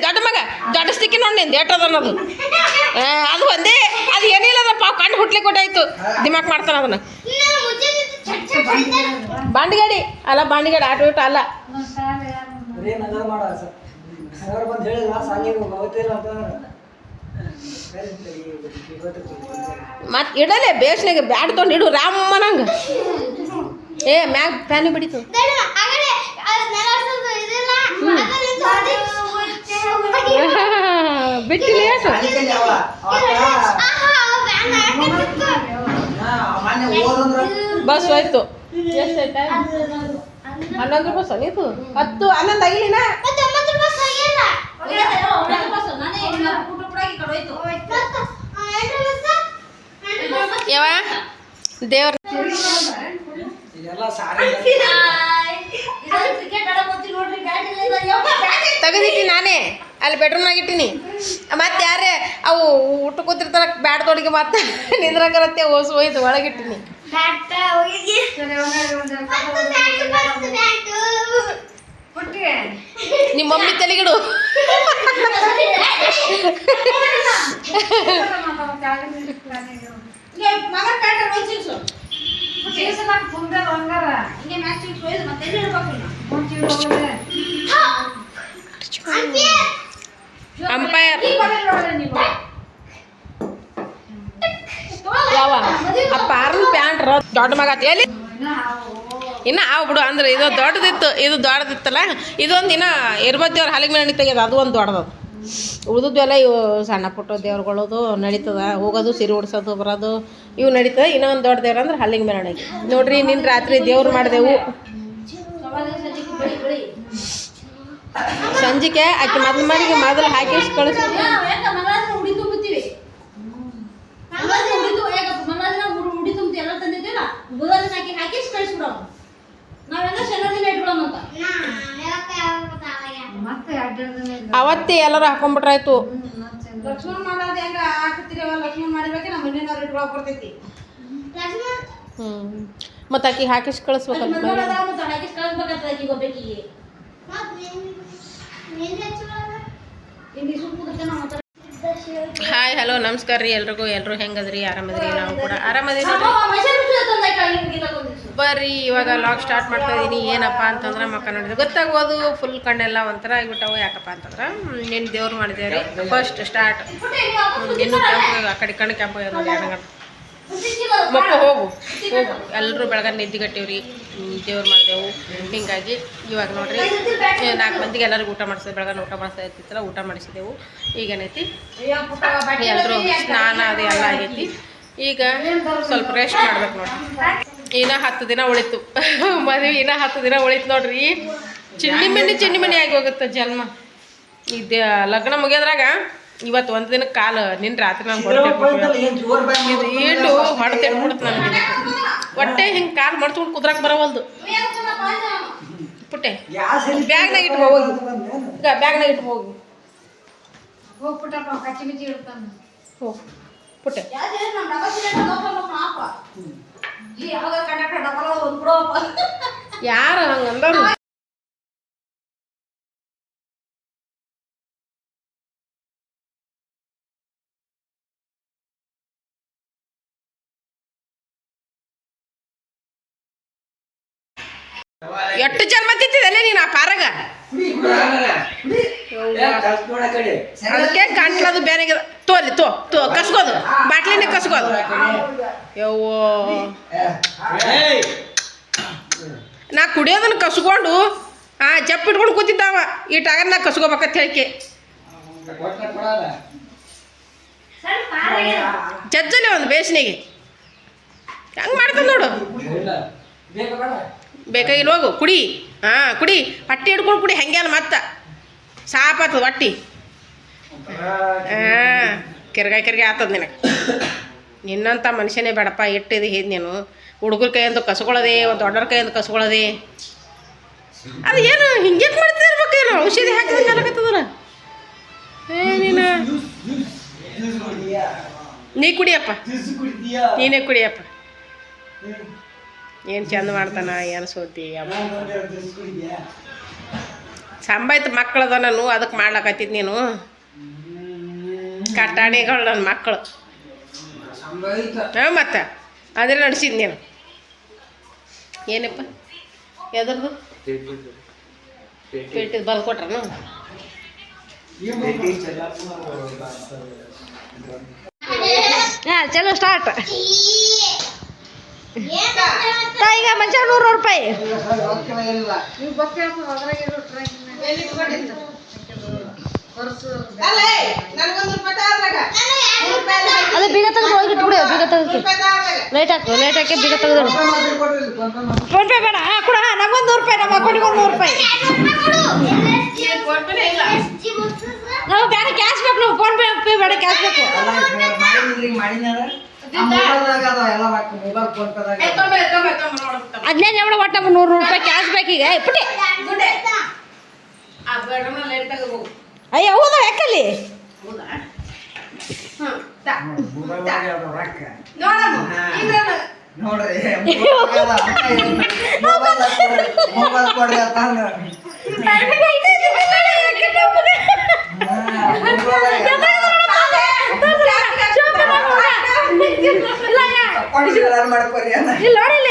ದೊಡ್ಡ ಮಗ ದೊಡ್ಡ ಸ್ಟಿಕ್ಕಿ ನೋಡಿ ನಿಂದು ಏಟದ ಅನ್ನೋದು ಅದು ಒಂದೇ ಅದು ಏನಿಲ್ಲ ಪಾವು ಕಂಡು ಹುಟ್ಲಿಕ್ಕೆ ಕೊಟ್ಟಾಯ್ತು ದಿಮಾಕ್ ಮಾಡ್ತಾನೆ ಅದನ್ನು ಬಾಂಡಿಗಾಡಿ ಅಲ್ಲ ಬಾಂಡಿಗಾಡಿ ಆಟೋ ಇಟ್ಟು ಅಲ್ಲ ಮತ್ತೆ ಇಡಲೇ ಬೇಸ್ನಾಗ ಬ್ಯಾಡ್ ತೊಗೊಂಡು ಇಡು ರಾಮನಂಗೆ ಏ ಮ್ಯಾಗ ಫ್ಯಾನಿ ಬಿಡಿತು ಬಿಟ್ಟಿಲ್ಲ ಎಷ್ಟು ಬಸ್ ಹೋಯ್ತು ಎಷ್ಟಾಯ್ತಾ 11 ಬಸ್ ನೀತು 10 11 ಆಗಿಲಿನ ಯಾವ ದೇವ್ರ ತೆಗೆದಿಟ್ಟಿ ನಾನೇ ಅಲ್ಲಿ ಬೆಡ್ರೂಮ್ನಾಗ ಇಟ್ಟಿನಿ ಮತ್ತೆ ಯಾರೇ ಅವು ಊಟ ಕೂತಿರ್ತಾರ ಬ್ಯಾಡ್ ತೊಡಿಗೆ ಮತ್ತೆ ನಿಂದ್ರಾಕರತ್ತೆ ಓಸು ಹೋಯ್ತು ಒಳಗಿಟ್ಟಿನಿ ನಿಮ್ಮ ಮಮ್ಮಿ ತಲೆಗಿಡು ಅಂಪೈರ್ ಯಾವ ಅಪ್ಪ ಆರ್ನ ಪ್ಯಾಂಟ್ ದೊಡ್ಡ ಮಗ ಎಲ್ಲಿ ಇನ್ನು ಅವು ಬಿಡು ಅಂದ್ರೆ ಇದು ದೊಡ್ಡದಿತ್ತು ಇದು ದೊಡ್ಡದಿತ್ತಲ್ಲ ಇದೊಂದು ಇನ್ನು ಇರ್ಬೋದು ದೇವ್ರ ಹಾಲಿಗೆ ಮೇಲೆ ತೆಗ್ಯದ ಅದು ಒಂದು ದೊಡ್ಡದು ಉಳಿದದ್ದು ಎಲ್ಲ ಇವು ಸಣ್ಣ ಪುಟ್ಟ ದೇವ್ರುಗಳದು ನಡೀತದ ಹೋಗೋದು ಸಿರಿ ಉಡ್ಸೋದು ಬರೋದು ಇವು ನಡೀತದೆ ಇನ್ನೂ ಒಂದು ದೊಡ್ಡ ದೇವ್ರು ಅಂದ್ರೆ ಹಲ್ಲಿಗೆ ಮೇಲೆ ನಡೀತಿ ನೋಡ್ರಿ ನಿನ್ನ ರಾತ್ರಿ ದೇವ್ರು ಮಾಡಿದೆವು ಸಂಜಿಕೆ ಆಕೆ ಮೊದಲು ಹಾಕಿ ಕಳಿಸ್ ಅವತ್ತೇ ಎಲ್ಲರೂ ಹಾಕೊಂಡ್ಬಿಟ್ರಾಯ್ತು ಮತ್ತೆ ಆಕಿ ಹಾಕಿಸ್ ಕಳಿಸ್ಬೇಕಲ್ಲ ಹಾಯ್ ಹಲೋ ನಮಸ್ಕಾರ ರೀ ಎಲ್ರಿಗೂ ಎಲ್ಲರೂ ಹೆಂಗದ್ರಿ ಆರಾಮದ್ರಿ ನಾವು ಕೂಡ ಆರಾಮದಿರಿ ಬರ್ರಿ ಇವಾಗ ಲಾಗ್ ಸ್ಟಾರ್ಟ್ ಮಾಡ್ತಾ ಇದ್ದೀನಿ ಏನಪ್ಪ ಅಂತಂದ್ರೆ ಮಕ್ಕ ನೋಡಿದ್ರೆ ಗೊತ್ತಾಗೋದು ಫುಲ್ ಕಣ್ಣೆಲ್ಲ ಒಂಥರ ಆಗಿಬಿಟ್ಟವು ಯಾಕಪ್ಪ ಅಂತಂದ್ರೆ ನಿನ್ನ ದೇವ್ರು ಮಾಡಿದ್ದೇವೆ ರೀ ಫಸ್ಟ್ ಸ್ಟಾರ್ಟ್ ಇನ್ನೂ ಕೆಂಪು ಆ ಕಡೆ ಕಣ್ಣು ಕೆಂಪು ನೋಡಿ ಯಾರಂಗ ಮಕ್ಕ ಹೋಗು ಎಲ್ಲರೂ ಬೆಳಗ್ಗೆ ನಿದ್ದಿಗಟ್ಟಿವ್ರಿ ದೇವ್ರು ಮಾಡಿದೆವು ಹಿಂಗಾಗಿ ಇವಾಗ ನೋಡ್ರಿ 4 ಮಂದಿಗೆ ಎಲ್ಲರಿಗೂ ಊಟ ಮಾಡಿಸಿದೆ ಬೆಳಗ್ಗೆ ಊಟ ಮಾಡಿಸ್ತಾ ಇರ್ತಿತ್ತಲ್ಲ ಊಟ ಮಾಡಿಸಿದೆವು ಈಗೇನೈತಿ ಎಲ್ಲರೂ ಸ್ನಾನ ಅದು ಎಲ್ಲ ಆಗೈತಿ ಈಗ ಸ್ವಲ್ಪ ರೆಸ್ಟ್ ಮಾಡ್ಬೇಕು ನೋಡ್ರಿ ಇನ್ನೂ 10 ದಿನ ಉಳಿತು ಮದುವೆ ಇನ್ನೂ 10 ದಿನ ಉಳಿತು ನೋಡ್ರಿ ಚಿನ್ನಿ ಮನೆ ಆಗಿ ಹೋಗುತ್ತೆ ಜನ್ಮ ಇದು ಲಗ್ನ ಮುಗಿಯೋದ್ರಾಗ ಇವತ್ತು ಒಂದು ದಿನಕ್ಕೆ ಕಾಲು ನಿನ್ನ ರಾತ್ರಿ ನಾನು ಇದು ಈಟು ಹೊಡೆತಿಟ್ಬಿಡುತ್ತೆ ನನಗೆ ಹೊಟ್ಟೆ ಹಿಂಗೆ ಕಾಲು ಮಡ್ಸ್ಕೊಂಡು ಕುದ್ರಾಕ ಬರೋವಲ್ದು ಪುಟ್ಟೆ ಬ್ಯಾಗ್ನಾಗ ಇಟ್ಟು ಹೋಗಿ ಈಗ ಬ್ಯಾಗ್ನಾಗ ಇಟ್ಟು ಹೋಗಿ ಹೋ ಪುಟ್ಟೆ ಯಾರು ಹಂಗಂದವ್ರು ಎಷ್ಟು ಜನ್ಮ ತಿಂತಿದ್ದಲ್ಲೇ ನೀನು ಆ ಪಾರಾಗ ಅದಕ್ಕೆ ಕಂಟ್ಲದು ಬೇರೆ ತೋಲಿ ತೋ ಕಸ್ಕೋದು ಬಾಟ್ಲಿನೇ ಕಸ್ಕೋದು ಯವ್ವೋ ನಾ ಕುಡಿಯೋದನ್ನ ಕಸ್ಕೊಂಡು ಜಪ್ ಇಟ್ಕೊಂಡು ಕೂತಿದ್ದಾವ ಈ ಟಗರ್ನಾಗ ಕಸ್ಕೋಬೇಕಂತ ಹೇಳಿಕೆ ಜಜ್ಜಲಿ ಒಂದು ಬೇಸ್ನಿಗೆ ಹೆಂಗೆ ಮಾಡ್ತಾನೆ ನೋಡು ಬೇಕಾಗಿಲ್ಲ ಹೋಗು ಕುಡಿ ಕುಡಿ ಹೊಟ್ಟೆ ಹಿಡ್ಕೊಂಡು ಕುಡಿ ಹಂಗೆ ಅಲ್ಲ ಮತ್ತೆ ಸಾಪಾತದ ಹೊಟ್ಟಿ ಕೆರ್ಗೆ ಆತದ ನಿನಗೆ ನಿನ್ನಂಥ ಮನುಷ್ಯನೇ ಬೇಡಪ್ಪ ಇಟ್ಟಿದೆ ಹೇದ್ ನೀನು ಹುಡುಗರ ಕೈಯಂದು ಕಸ್ಕೊಳ್ಳೋದೆ ಒಂದು ದೊಡ್ಡರ ಕೈಯಂದು ಕಸ್ಕೊಳ್ಳೋದೆ ಅದು ಏನು ಹಿಂಗೆ ಮಾಡ್ತಾ ಇರ್ಬೇಕೇನು ಔಷಧಿ ಹಾಕಿದ್ರೆ ಆಗತ್ತದಲ್ಲ ನೀನು ನೀ ಕುಡಿಯಪ್ಪ ನೀನೇ ಕುಡಿಯಪ್ಪ ಏನು ಚಂದ ಮಾಡ್ತಾನ ಏನು ಸೋತಿ ಸಂಬಾಯ್ತು ಮಕ್ಕಳದ ನಾನು ಅದಕ್ಕೆ ಮಾಡ್ಲಕತ್ತಿದ್ ನೀನು ಕಟಾಣಿಗಳು ನನ್ನ ಮಕ್ಕಳು ಹಾಂ ಮತ್ತೆ ಅಂದರೆ ನಡೆಸಿದ್ ನೀನು ಏನಪ್ಪ ಎದ್ರದ್ದು ಪೇಟಿಗೆ ಬಂದು ಕೊಟ್ರನು ಹಾಂ ಚಲೋ ಸ್ಟಾರ್ಟ್ ಈಗ ಮಂಚ 100 ರೂಪಾಯಿ ಅದೇ ಬೀಗ ತೆಗೆದು ಹೋಗಿಟ್ಬಿಡು ಬೀಗ ತೆಗೆದು ಲೇಟ್ ಹಾಕಿ ಬೀಗ ತೆಗೆದು ಫೋನ್ ಪೇ ಬೇಡ ಕೊಡ ನಮಗೊಂದು 100 ರೂಪಾಯಿ ನಮ್ಮ ಅಕೌಂಟಿಗೆ 100 ರೂಪಾಯಿ ನಾವು ಬೇಡ ಕ್ಯಾಶ್ ಬೇಕು ನಾವು ಫೋನ್ ಪೇ ಬೇಡ ಕ್ಯಾಶ್ ಬೇಕು ಅದನ್ನೇ ನೋಡ ಒಟ್ಟು 100 ರೂಪಾಯಿ ಕ್ಯಾಶ್ ಬೇಕೀಗ ಪುಟಿ ಅಯ್ಯ ಹೌದಾ ಯಾಕಲ್ಲಿ ನೋಡಿಲ್ಲ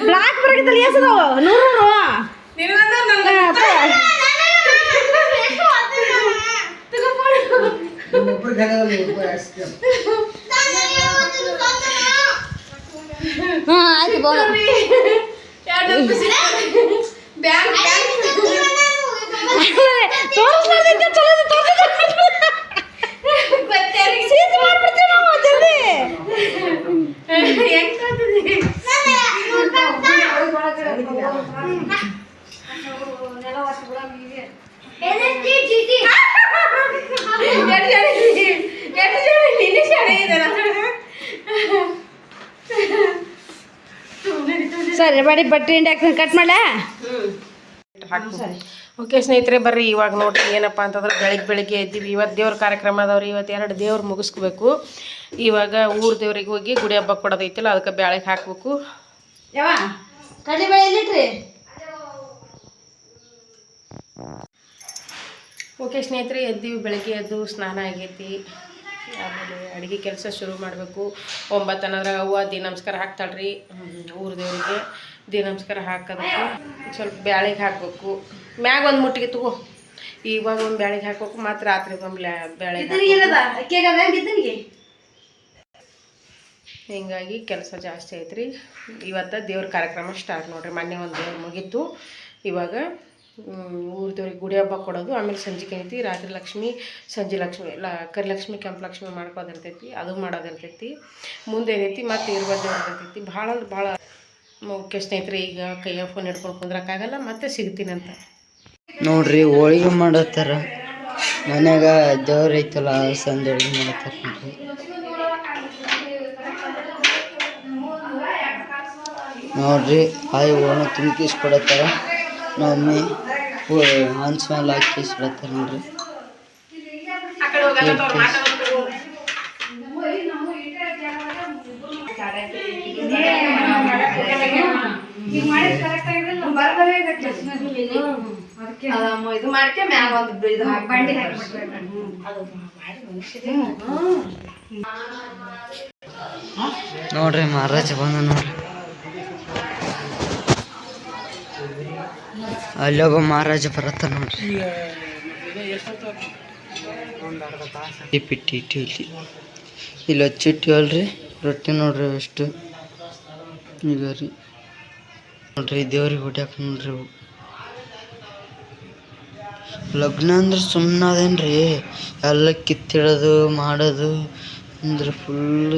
ಬ್ಲಾಕ್ ಬರಕಿದ್ದಲ್ಲ ಎಸದು 100 ಆಯ್ತು ಬೋಲ ತೋರಿಸ್ಲಾರ್ದಿದ್ದೆ ಚಲೋ ಸೀಸ್ ಮಾಡ್ಬಿಡ್ತೀವಿ ನಾವು ಜಲ್ದಿ ಸರಿ ಬಡಿ ಬಟ್ಟೆ ಇಂಡಿ ಕಟ್ ಮಾಡ ಓಕೆ ಸ್ನೇಹಿತರೆ ಬರ್ರಿ ಇವಾಗ ನೋಡ್ರಿ ಏನಪ್ಪ ಅಂತಂದ್ರೆ ಬೆಳಿಗ್ಗೆ ಎದ್ದೀವಿ ಇವತ್ತು ದೇವ್ರ ಕಾರ್ಯಕ್ರಮ ಅದಾವ್ರಿ ಇವತ್ತು 2 ದೇವ್ರು ಮುಗಿಸ್ಕೋಬೇಕು ಇವಾಗ ಊರ ದೇವ್ರಿಗೆ ಹೋಗಿ ಗುಡಿ ಹಬ್ಬ ಕೊಡೋದೈತಿಲ್ಲ ಅದಕ್ಕೆ ಬ್ಯಾಳೆಗೆ ಹಾಕ್ಬೇಕು ಯಾವ ಕಡಲೆಬೇಳೆ ಎಲ್ಲಿಟ್ರಿ ಓಕೆ ಸ್ನೇಹಿತರೆ ಎದ್ದೀವಿ ಬೆಳಗ್ಗೆ ಎದ್ದು ಸ್ನಾನ ಆಗೈತಿ ಆಮೇಲೆ ಅಡುಗೆ ಕೆಲಸ ಶುರು ಮಾಡಬೇಕು 9 ಅನ್ನೋದ್ರಾಗ ಅವ್ವ ದಿ ನಮಸ್ಕಾರ ಹಾಕ್ತಾಳ್ರಿ ಊರ ದೇವರಿಗೆ ದಿ ನಮಸ್ಕಾರ ಹಾಕೋದಕ್ಕೆ ಸ್ವಲ್ಪ ಬ್ಯಾಳೆಗೆ ಹಾಕಬೇಕು ಮ್ಯಾಗ ಒಂದು ಮುಟ್ಟಿಗೆ ತಗೋ ಇವಾಗ ಒಂದು ಬ್ಯಾಳೆಗೆ ಹಾಕ್ಬೇಕು ಮತ್ತು ರಾತ್ರಿ ಒಂದು ಬ್ಯಾಳೆಗೆ ಹಿಂಗಾಗಿ ಕೆಲಸ ಜಾಸ್ತಿ ಐತ್ರಿ ಇವತ್ತು ದೇವ್ರ ಕಾರ್ಯಕ್ರಮ ಸ್ಟಾರ್ಟ್ ನೋಡ್ರಿ ಮೊನ್ನೆ ಒಂದು ದೇವ್ರು ಮುಗೀತು ಇವಾಗ ಊರ ದೇವ್ರಿಗೆ ಗುಡಿ ಹಬ್ಬ ಕೊಡೋದು ಆಮೇಲೆ ಸಂಜೆಗೆ ಐತಿ ರಾತ್ರಿ ಲಕ್ಷ್ಮಿ ಸಂಜೆ ಲಕ್ಷ್ಮಿ ಕರಿಲಕ್ಷ್ಮಿ ಕೆಂಪು ಲಕ್ಷ್ಮಿ ಮಾಡ್ಕೋದಿರ್ತೈತಿ ಅದು ಮಾಡೋದಿರ್ತೈತಿ ಮುಂದೆ ಏನೈತಿ ಮತ್ತು ಇರ್ಬೋದು ಇರ್ತೈತಿ ಭಾಳ ಓಕೆ ಸ್ನೇಹಿತರೆ ಈಗ ಕೈಯ ಫೋನ್ ಹಿಡ್ಕೊಂಡು ಕುಂದ್ರಕ್ಕಾಗಲ್ಲ ಮತ್ತೆ ಸಿಗ್ತೀನಂತ ನೋಡ್ರಿ ಹೋಳಿಗೆ ಮಾಡತ್ತಾರ ಮನ್ಯಾಗ ದೇವ್ರ ಐತಲ್ಲ ಸಂಜೆ ಹೋಳಿಗೆ ಮಾಡತ್ತಾರ ನೋಡ್ರಿ ಆಯ್ ಓಣ ತುಂಬಿಸ್ಕೊಡತ್ತಾರ ನಮ್ಮಿ ಹಂಚ ಮೇಲೆ ಹಾಕಿಸ್ಕೊಡತ್ತಾರ ನೋಡ್ರಿ ನೋಡ್ರಿ ಮಹಾರಾಜ ಬಂದ ನೋಡ್ರಿ ಅಲ್ಲೊಬ್ಬ ಮಹಾರಾಜ ಬರತ್ತ ನೋಡ್ರಿ ಪಿಟ್ಟಿ ಇಲ್ಲಿ ಹಚ್ಚಿಟ್ಟು ಅಲ್ರಿ ರೊಟ್ಟಿ ನೋಡ್ರಿ ಎಷ್ಟು ಈಗ ರೀ ನೋಡ್ರಿ ದೇವ್ರಿಗೆ ಹೊಡ್ಯಾಕ ನೋಡ್ರಿ ಲಗ್ನ ಅಂದ್ರೆ ಸುಮ್ಮನೆ ಅದೇನ್ರಿ ಎಲ್ಲ ಕಿತ್ತಿಡೋದು ಮಾಡೋದು ಅಂದ್ರೆ ಫುಲ್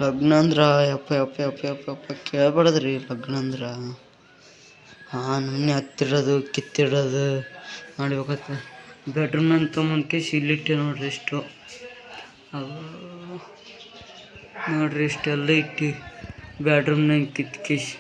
ಲಗ್ನ ಅಂದ್ರೆ ಯಪ್ಪ ಯಪ್ಪ ಯಪ್ಪ ಯಪ್ಪ ಯಪ್ಪ ಕೇಳ್ಬಾರ್ದ್ರಿ ಲಗ್ನ ಅಂದ್ರೆ ನಮ್ಮನೆ ಹತ್ತಿರೋದು ಕಿತ್ತಿಡೋದು ಮಾಡ್ಬೇಕತ್ತ ಬೆಡ್ರೂಮ್ನಾಗ ತೊಗೊಂಬಂದ್ಕೆ ಇಲ್ಲಿಟ್ಟೆ ನೋಡ್ರಿ ಇಷ್ಟು ನೋಡ್ರಿ ಇಷ್ಟೆಲ್ಲ ಇಟ್ಟು ಬೆಡ್ರೂಮ್ನಾಗ ಕಿತ್ಕೇಶ್